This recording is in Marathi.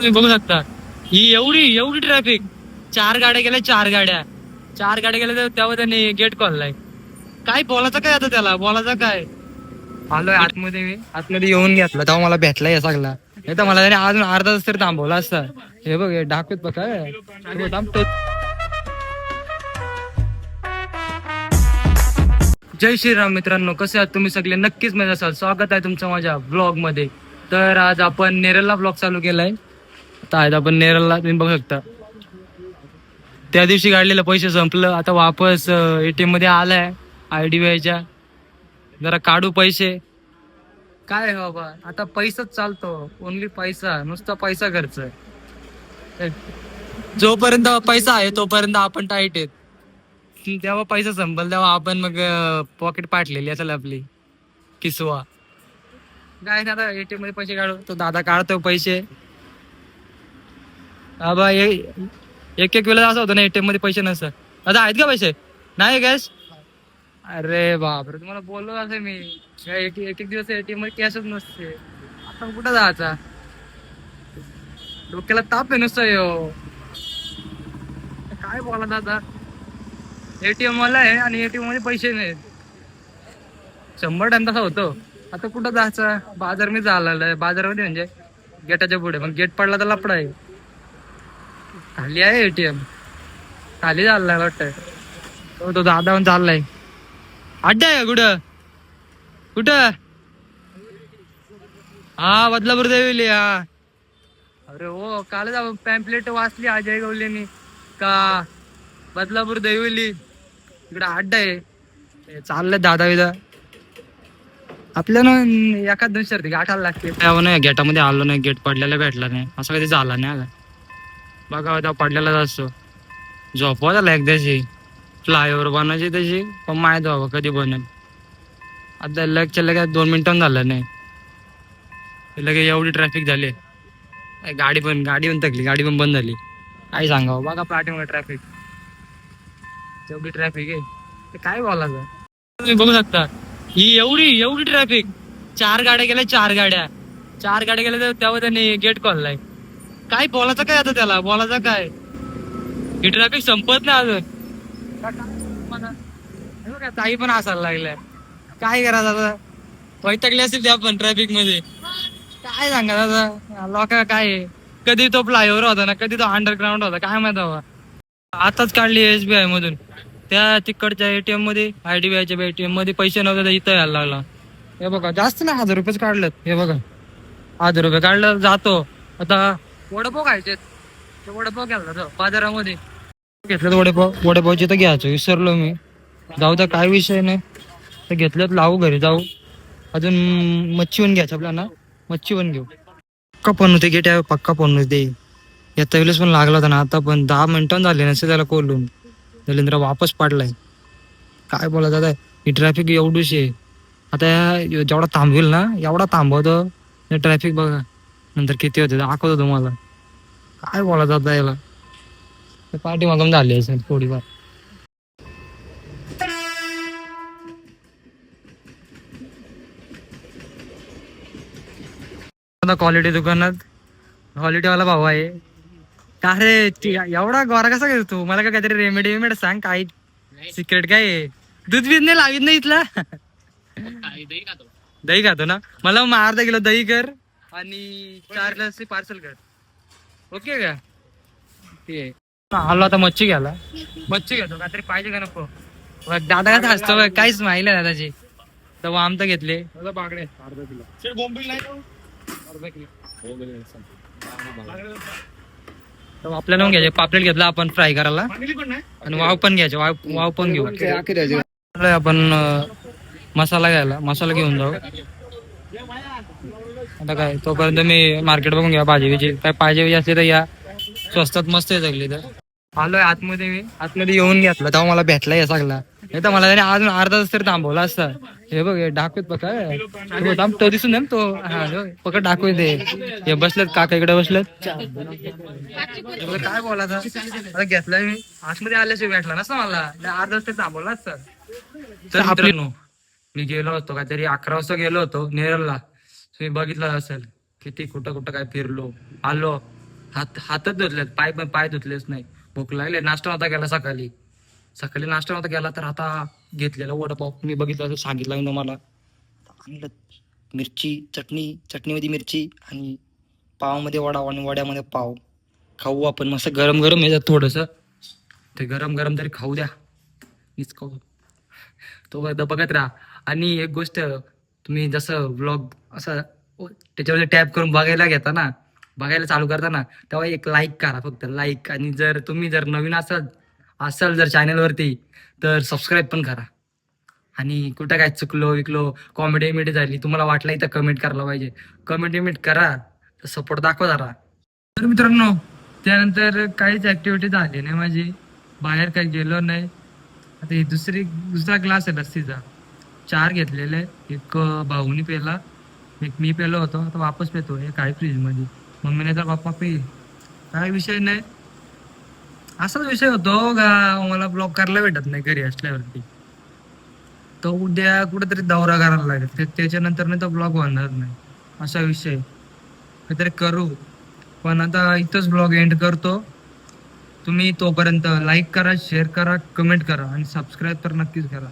तुम्ही बघू शकता ही एवढी एवढी ट्रॅफिक. चार गाड्या गेल्या तर तेव्हा त्यांनी गेट खोललाय. काय बोलायचं काय आता त्याला बोलायचं काय. आलोय आतमध्ये मी आतमध्ये येऊन घेतला तेव्हा मला भेटला हे सगळा. नाही तर मला त्याने अजून अर्धा तास तरी थांबवला असता. हे बघ हे डाकूत बघ काय थांबतो. जय श्रीराम मित्रांनो, कसे आहात तुम्ही सगळे? नक्कीच मजा असाल. स्वागत आहे तुमचं माझ्या ब्लॉग मध्ये. तर आज आपण नेरळला ब्लॉग चालू केलाय. आता आज आपण नेरळला तुम्ही बघू शकता. त्या दिवशी काढलेलं पैसे संपलं, आता वापस एटीएम मध्ये आलाय IDBIच्या. जरा काढू पैसे. काय बाबा आता पैसाच चालतो. ओनली पैसा, नुसता पैसा खर्च. जोपर्यंत पैसा आहे तोपर्यंत आपण टाईट आहेत. तेव्हा पैसा संपल तेव्हा आपण मग पॉकेट पाटलेली असेल आपली किसवा. काय ना आता एटीएम मध्ये पैसे काढू तो दादा काढतो पैसे. बाबा एक एक वेळेला असं होतं ना एटीएम मध्ये पैसे नसतात. दादा आहेत का पैसे? नाही गॅस. अरे बापरे, तुम्हाला बोललो असं मी एक एक दिवस एटीएम मध्ये कॅशच नसते. आता कुठं जायचा? डोक्याला ताप आहे नुसतं यो. काय बोला दादा, एटीएम वाला आहे आणि एटीएम मध्ये पैसे नाहीत. 100 तसा होतो. आता कुठं जायचं? बाजार मी झालेलं बाजारामध्ये म्हणजे गेटाच्या पुढे. मग गेट पडला तर लपडा आहे. खाली आहे एटीएम, खाली चाललाय वाटतंय तो दादा पण चाललाय. अड्डा आहे कुठं कुठं? हा बदलापूर देवीली. हा अरे हो, कालच पॅम्पलेट वाचली अजय गवलेनी का बदलापूर देवीली इकडे अड्डा आहे. चाललंय दादा विदा. आपल्याला एखाद दोन शर्ती गाठायला लागते. नाही गेटामध्ये आलो नाही, गेट पडलेला भेटला नाही, असं कधी झाला नाही. आला बघा तेव्हा पडलेलाच असतो. झोपवा झाला एकदाची. फ्लायओव्हर बनायची त्याची पण माहित बाबा कधी बनेल. आता लगच्या लगेच 2 मिनिटं झालं नाही, लगे एवढी ट्रॅफिक झाली. गाडी पण थकली, गाडी पण बंद झाली. काय सांगावं बघा पाठीमुळे ट्रॅफिक, तेवढी ट्रॅफिक आहे. ते काय बोलायचं. तुम्ही बघू शकता ही एवढी एवढी ट्रॅफिक. चार गाड्या गेल्या तर तेव्हा त्यांनी गेट खोललाय. काय बोलायचं काय आता त्याला बोलायचं काय. ही ट्रॅफिक संपत नाही अजून. ताई पण हसायला लागल्या. काय करायचं आता, वैतागले असेल त्या पण ट्रॅफिक मध्ये. काय सांगा दादा लोक काय. कधी तो फ्लायओव्हर होता ना, कधी तो अंडरग्राऊंड होता, काय माहित बाबा. आताच काढली SBI मधून. त्या तिकडच्या एटीएम मध्ये IDBIच्या एटीएम मध्ये पैसे नव्हते तर इथं यायला लागला. हे बघा जास्त नाही, 1000 रुपयेच काढलेत. हे बघा 1000 रुपये काढलं जातो. आता वडापाव खायचे, वडापाव घ्यायला बाजारामध्ये घेतलं. वडापावचे तर घ्यायचं विसरलो मी. जाऊ द्या काय विषय नाही. तर घेतलं लावू घरी जाऊ. अजून मच्छी पण घ्यायचं आपल्याला, मच्छी पण घेऊ. पक्का पण होते गेट, पक्का पण होते. येता वेळेस पण लागला होता ना. आता पण 10 मिनिटं झाले नसते त्याला कोलून. दलिंद्र वापस पाडलाय. काय बोला दादा, ही ट्रॅफिक एवढीच आहे. आता जेवढा थांबवेल ना एवढा थांबवतो. ट्रॅफिक बघा नंतर किती होते दाखवतो तुम्हाला. काय बोला दादा याला. पार्टी मागून झाली असेल थोडीफार. क्वालिटी दुकानात क्वालिटी वाला भाऊ आहे. का रे एवढा गोरा कसा घेतो तू? मला का काहीतरी रेमेडी वेमेडी सांग. काही सिक्रेट काय आहे? दूध बीज नाही लावित नाही इथला. दही खातो ना. मला मग अर्धा किलो दही कर आणि 4 ग्लास पार्सल कर. ओके का? ठीक आहे. आलो आता मच्छी घ्यायला. मच्छी घेतो काहीतरी पाहिजे का नको. दादा काय हसतो, काहीच स्माईल आहे दादाची. तर आमचं घेतले बागडे अर्धा किलो. आपल्याला घ्यायचे पापलेट घेतला आपण फ्राय करायला. आणि वाव पण घ्यायचे, वाव पण घेऊ आपण. मसाला घ्यायला, मसाला घेऊन जाऊ. आता काय तोपर्यंत मी मार्केट बघून घ्या. भाजी काय पाहिजे असली तर या, स्वस्तात मस्त आहे सगळी. तर आलोय आतमध्ये मी आतमध्ये येऊन घेतला तेव्हा मला भेटला हे सगळा. नाही तर मला त्याने अजून अर्धा तास तरी थांबवला असता. हे बघ डाकूत बघा तो दिसून तो. हा पकड डाकू दे. हे बसलेत काका इकडे बसलेत. काय बोलायचं आता. घेतलाय मी आतमध्ये आल्याशिवाय भेटला नसता मला. अर्धा तास तरी थांबवला असता. तर मित्रांनो मी गेलो होतो काहीतरी 11 वाजता गेलो होतो नेरळला. तुम्ही बघितलं असेल किती कुठं कुठं काय फिरलो आलो. हातच धुतलेत, पाय धुतलेच नाही. भूक लागले, नाश्ता नव्हता केला सकाळी. सकाळी नाश्ता नव्हता केला तर आता घेतलेला वडापाव मी बघितलं तर सांगितलं ना मला. आणलं मिरची चटणी, चटणीमध्ये मिरची आणि पावामध्ये वडा आणि वड्यामध्ये पाव. खाऊ आपण मस्त गरम गरम याच्यात थोडस, ते गरम गरम तरी खाऊ द्या. मीच खाऊ तो बघत राहा. आणि एक गोष्ट, तुम्ही जसं व्लॉग असं त्याच्यावर टॅप करून बघायला घेता ना, बघायला चालू करता ना, तेव्हा एक लाईक करा फक्त, लाईक. आणि जर तुम्ही जर नवीन असाल असाल जर चॅनलवरती तर सबस्क्राईब पण करा. आणि कुठं काय चुकलो विकलो, कॉमेडी विमेडी झाली तुम्हाला वाटलं इथं कमेंट करायला पाहिजे, कमेंट विमेंट करा, सपोर्ट दाखवा जरा. तर मित्रांनो, त्यानंतर काहीच ऍक्टिव्हिटी झाली नाही माझी, बाहेर काही गेलो नाही. आता ही दुसरा क्लास आहे लस्सीचा. 4 घेतलेले, एक भाऊनी पेला, एक मी पेलो होतो, आता वापस पेतो. एक आहे फ्रीज मध्ये, मम्मीने तर पप्पा पे. काय विषय नाही, असाच विषय होतो का मला ब्लॉग करायला भेटत नाही घरी असल्यावरती. तो उद्या कुठेतरी दौरा करायला लागेल, त्याच्यानंतर नाही तो ब्लॉग होणार नाही, असा विषय. काहीतरी करू. पण आता इथंच ब्लॉग एंड करतो. तुम्ही तोपर्यंत लाईक करा, शेअर करा, कमेंट करा आणि सबस्क्राईब तर नक्कीच करा.